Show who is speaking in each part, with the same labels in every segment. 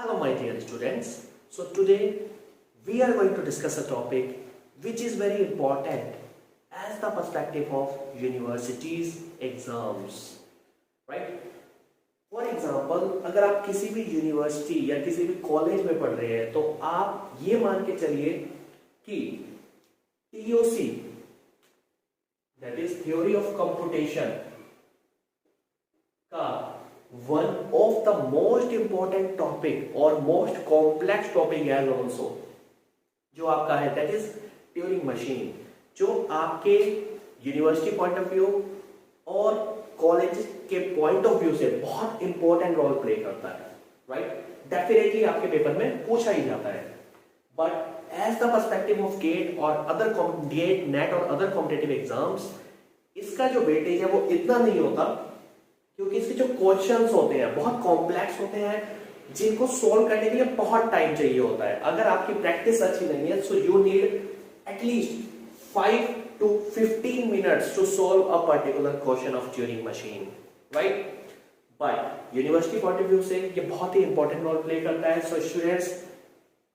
Speaker 1: Hello my dear students. So today we are going to discuss a topic which is very important as the perspective of universities exams, right? For example, अगर आप किसी भी university या किसी भी college में पढ़ रहे हैं तो आप ये मान के चलिए कि TOC that is theory of computation का one of the most important topic और most complex topic है also जो आपका है that is Turing machine, जो आपके यूनिवर्सिटी पॉइंट ऑफ व्यू और कॉलेज के पॉइंट ऑफ व्यू से बहुत इंपॉर्टेंट रोल प्ले करता है, राइट? डेफिनेटली आपके पेपर में पूछा ही जाता है, but as the perspective of GATE और अदर गेट नेट और अदर कॉम्पिटिटिव एग्जाम्स इसका जो वेटेज है वो इतना नहीं होता, क्योंकि इसके जो क्वेश्चंस होते हैं बहुत कॉम्प्लेक्स होते हैं जिनको सोल्व करने के लिए बहुत टाइम चाहिए होता है. अगर आपकी प्रैक्टिस अच्छी नहीं है so you need at least 5 to 15 minutes to solve a particular question of Turing machine, right? But university point of view से ये बहुत ही इंपॉर्टेंट रोल प्ले करता है. सो स्टूडेंट्स,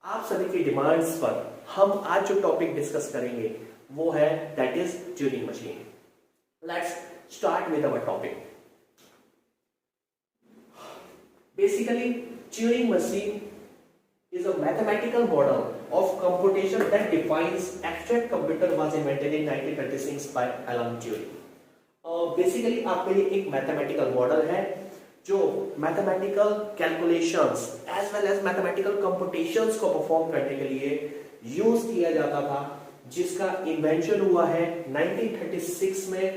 Speaker 1: आप सभी की डिमांड्स पर हम आज जो टॉपिक डिस्कस करेंगे वो है that is Turing machine. Let's start with our topic. Basically, Turing machine is a mathematical model of computation that defines abstract computer was invented in 1936 by Alan Turing. Basically, आपके लिए एक mathematical model है जो mathematical calculations as well as mathematical computations को perform करने के लिए use किया जाता था, जिसका invention हुआ है 1936 में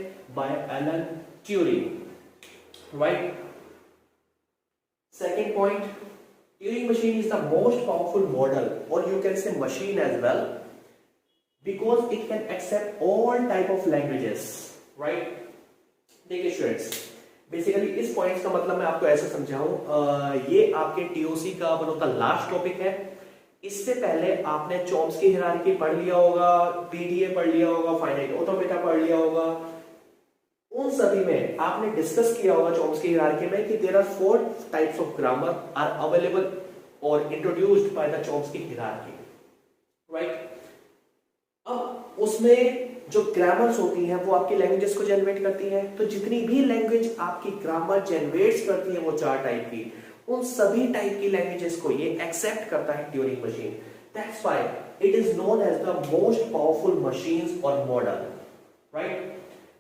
Speaker 1: by Alan Turing, right? Second point, Turing machine is the most powerful model, or you can say machine as well, because it can accept all type of languages, right? देखिए students, basically इस points का मतलब मैं आपको ऐसे समझाऊं, ये आपके TOC का one of the last topic है. इससे पहले आपने चॉम्स्की हायरार्की पढ़ लिया होगा, PDA पढ़ लिया होगा, फाइनाइट ऑटोमेटा पढ़ लिया होगा. उन सभी में आपने डिस्कस किया होगा चॉम्स्की हायरार्की में कि there are 4 types of grammar are available और introduced by the Chomsky hierarchy, right? अब उसमें जो ग्रामर्स होती हैं वो आपकी लैंग्वेजेस को जनरेट करती हैं. तो जितनी भी लैंग्वेज आपकी ग्रामर जनरेट्स करती है वो 4 टाइप की, उन सभी टाइप की लैंग्वेजेस को ये एक्सेप्ट करता है Turing machine. That's why it is known as the most powerful machines और मॉडल, राइट?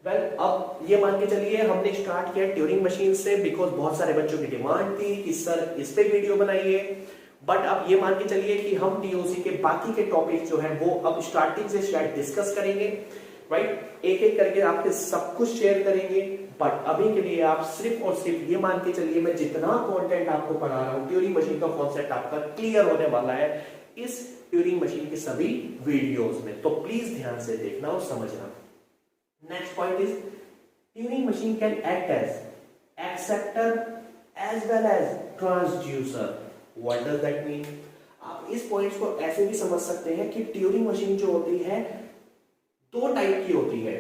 Speaker 1: वेल, अब ये मान के चलिए हमने स्टार्ट किया ट्यूरिंग मशीन से बिकॉज बहुत सारे बच्चों की डिमांड थी कि सर इस पे वीडियो बनाइए. बट अब ये मान के चलिए कि हम TOC के बाकी के टॉपिक जो है वो अब स्टार्टिंग से शायद डिस्कस करेंगे, राइट? एक एक करके आपके सब कुछ शेयर करेंगे. बट अभी के लिए आप सिर्फ और सिर्फ ये मान के चलिए मैं जितना कंटेंट आपको पढ़ा रहा हूँ ट्यूरिंग मशीन का कॉन्सेप्ट आपका क्लियर होने वाला है इस ट्यूरिंग मशीन के सभी वीडियोस में. तो प्लीज ध्यान से देखना और समझना. Next point is Turing machine can act as acceptor as well as transducer. What does that mean? आप इस पॉइंट्स को ऐसे भी समझ सकते हैं कि ट्यूरिंग मशीन जो होती है 2 टाइप की होती है,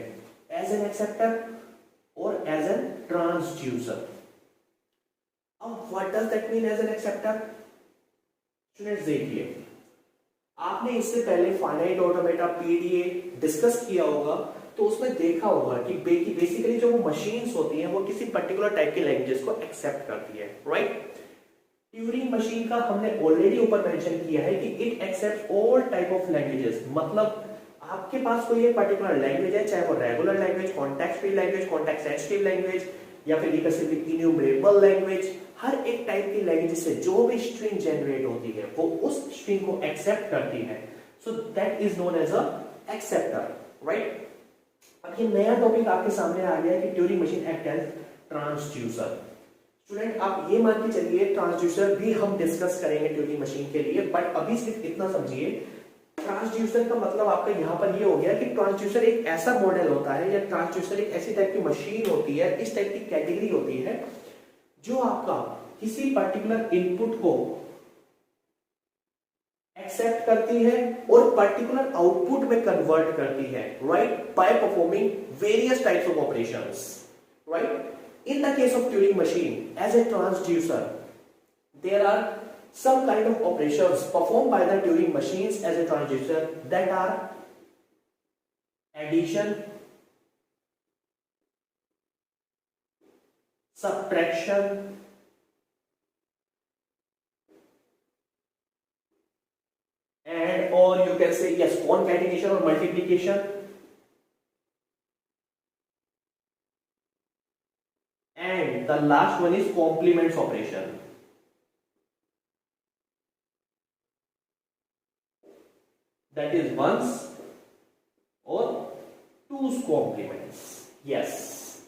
Speaker 1: एज एन एक्सेप्टर और एज एन ट्रांसड्यूसर. अब what does that mean as an acceptor? Students देखिए, आपने इससे पहले फाइनाइट ऑटोमेटा PDA डिस्कस किया होगा तो उसमें देखा होगा कि बेसिकली जो वो मशीन्स होती हैं वो किसी पर्टिकुलर टाइप के लैंग्वेजेस को एक्सेप्ट करती है, राइट? ट्यूरिंग मशीन का हमने ऑलरेडी ऊपर मेंशन किया है कि it accepts all type of languages. मतलब आपके पास कोई एक पर्टिकुलर लैंग्वेज है, चाहे वो regular language, context free language, context sensitive language या फिर रिकर्सिवली इन्यूमरेबल लैंग्वेज, हर एक टाइप की लैंग्वेज से जो भी स्ट्रिंग जनरेट होती है वो उस स्ट्रिंग को एक्सेप्ट करती है. So that is known as a acceptor, right? अब ये नया टॉपिक आपके सामने आ गया है कि Turing machine act as transducer. Student, आप ये मान के चलिए ट्रांसड्यूसर भी हम डिस्कस करेंगे ट्यूरिंग मशीन के लिए, बट अभी सिर्फ इतना समझिए. ट्रांसड्यूसर का मतलब आपका यहाँ पर ये हो गया कि ट्रांसड्यूसर एक ऐसा मॉडल होता है या ट्रांसड्यूसर एक ऐसी टाइप की मशीन होती है, इस टाइप की कैटेगरी होती है जो आपका किसी पर्टिकुलर इनपुट को एक्सेप्ट करती है और पर्टिकुलर आउटपुट में कन्वर्ट करती है, right? By performing various types of operations, right? In the case of Turing machine as a transducer there are some kind of operations performed by the Turing machines as a transducer, that are addition, subtraction, and or you can say yes, concatenation or multiplication, and the last one is complements operation. That is ones or two's complements. Yes.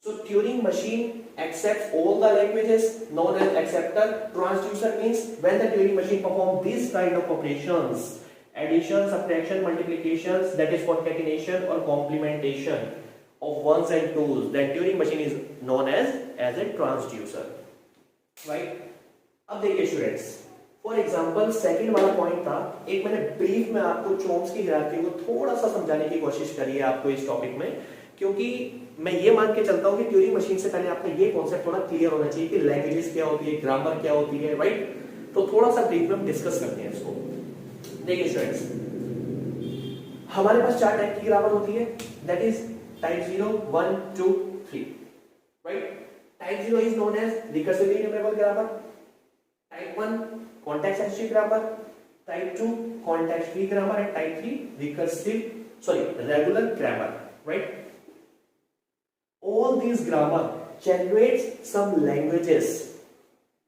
Speaker 1: So Turing machine accepts all the languages known as acceptor. Transducer means when the Turing machine performs these kind of operations, addition, subtraction, multiplications, that is concatenation or complementation of ones and twos, then Turing machine is known as a transducer. Right? अब देखिए students, for example second वाला point था, एक मैंने brief में आपको Chomsky की hierarchy को थोड़ा सा समझाने की कोशिश करी है आपको इस टॉपिक में, क्योंकि मैं ये मान के चलता हूँ कि ट्यूरिंग मशीन से पहले आपका ये कॉन्सेप्ट थोड़ा क्लियर होना चाहिए कि लैंग्वेजेस क्या होती है, ग्रामर क्या होती है, राइट? तो थोड़ा सा ब्रीफ में हम डिस्कस करते हैं इसको। देखिए स्टूडेंट्स, हमारे पास 4 टाइप की ग्रामर होती है, that is type 0, 1, 2, 3, right? Type 0 is known as recursive enumerable grammar, type 1 context sensitive grammar, type 2 context free grammar, and type 3 regular grammar, right? All these grammar generates some languages,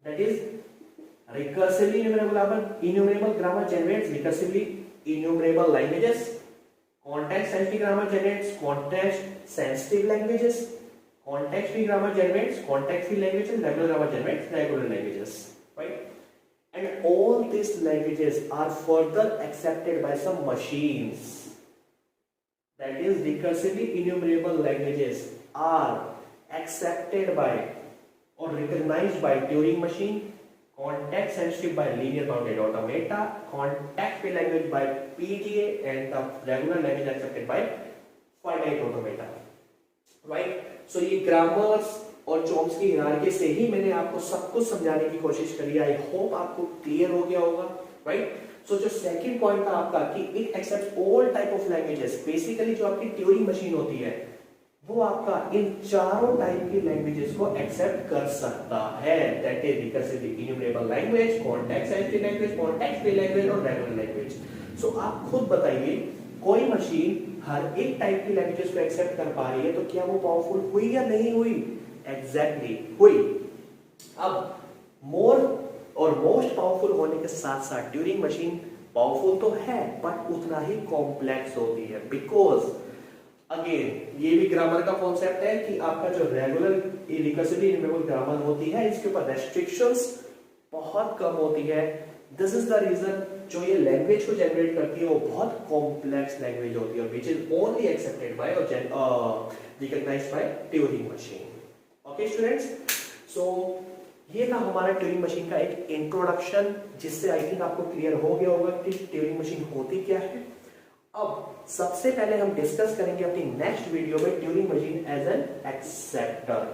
Speaker 1: that is recursively enumerable grammar generates recursively enumerable languages, context sensitive grammar generates context sensitive languages, context free grammar generates context free languages, regular grammar generates regular languages, right? And all these languages are further accepted by some machines. That is, recursively enumerable languages are accepted by or recognized by Turing machine, context sensitive by linear bounded automata, context free language by PDA, and the regular language accepted by finite automata, right? So ये grammars और Chomsky की hierarchy से ही मैंने आपको सब कुछ समझाने की कोशिश करी। आई होप आपको क्लियर हो गया होगा, राइट? सो जो सेकंड पॉइंट था आपका कि it accepts all type of languages, basically जो आपकी ट्यूरिंग मशीन होती है वो आपका इन चारों टाइप की लैंग्वेजेस को एक्सेप्ट कर सकता है, that is recursively enumerable language, context sensitive language, context free language और रेगुलर लैंग्वेज। सो आप खुद बताइए, कोई मशीन हर एक टाइप की लैंग्वेजेस को एक्सेप्ट कर पा रही है तो क्या वो पावरफुल हुई या नहीं हुई? एग्जैक्टली हुई। अब मोर और मोस्ट पावरफुल होने के साथ साथ ट्यूरिंग मशीन पावरफुल तो है बट उतना ही कॉम्प्लेक्स होती है, बिकॉज अगेन ये भी ग्रामर का कॉन्सेप्ट है कि आपका जो रेगुलर रिकर्सिवली इन्यूमरेबल ग्रामर होती है इसके ऊपर रेस्ट्रिक्शंस बहुत कम होती है। दिस इज द रीजन जो ये लैंग्वेज को जनरेट करती है वो बहुत कॉम्प्लेक्स लैंग्वेज होती है, which is only accepted by और recognised by Turing machine. Okay students, so ये था हमारा ट्यूरिंग मशीन का एक इंट्रोडक्शन, जिससे आई थिंक आपको क्लियर हो गया होगा कि ट्यूरिंग मशीन होती क्या है। अब सबसे पहले हम डिस्कस करेंगे अपनी नेक्स्ट वीडियो में Turing machine as an acceptor,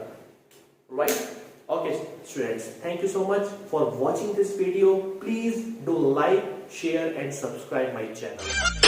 Speaker 1: right? Okay students, thank you so much for watching this video. Please do like, share and subscribe my channel.